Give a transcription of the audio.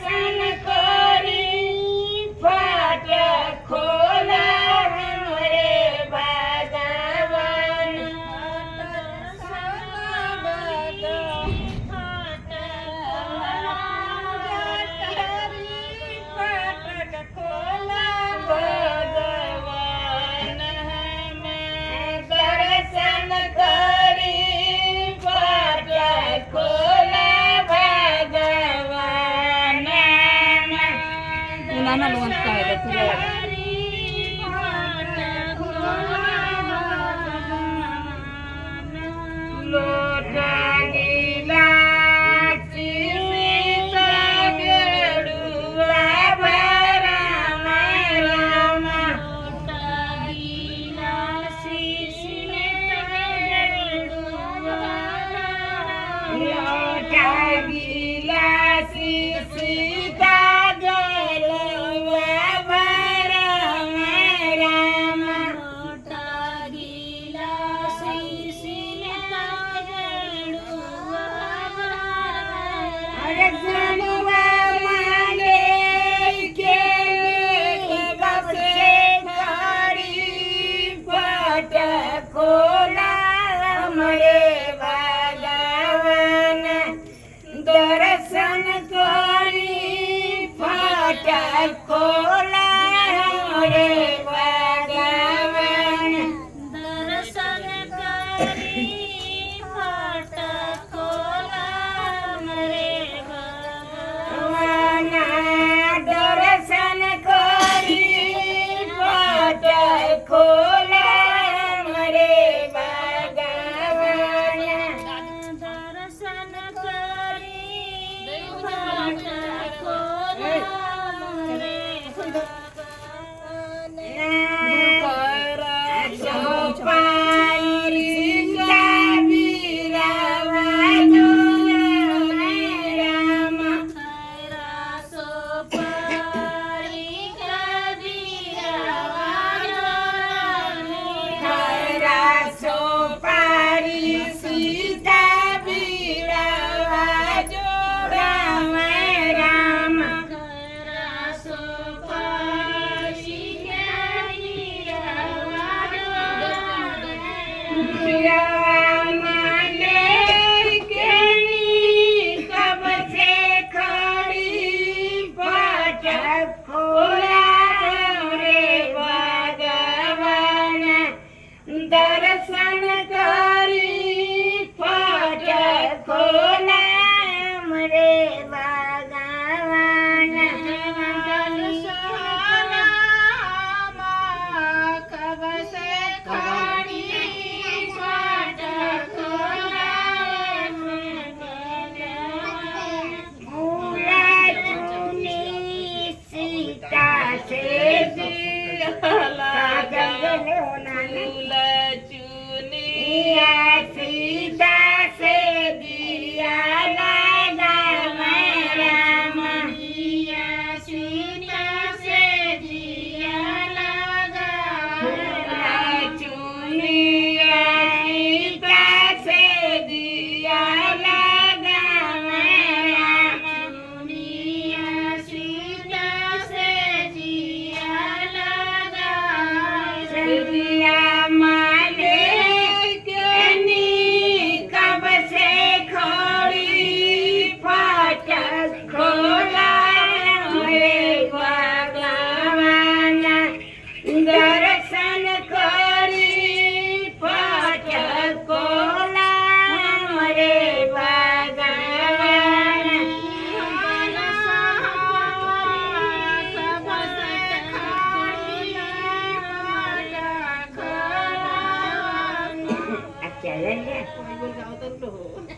દર્શન કરી ફાટક ખોલા હમરે ભગવાન ભગવાન હમે દર્શન કરી ફાટક ખોલા ભગવાન નાના લોન થાય તુરા લોટા ગિલાસી સીતા ગેડુઆ ભરામ રામ લોટા ગિલાસી સીતા ગેડુઆ લોટા ગિલાસી સીતા ગેડુઆ ભરામ રામ લોટા ગિલાસી જનવા માંગે કે કપસે થાળી ફાટક ખોલા મળે ભગવાન દર્શન કરી ફાટક ખોલા મળે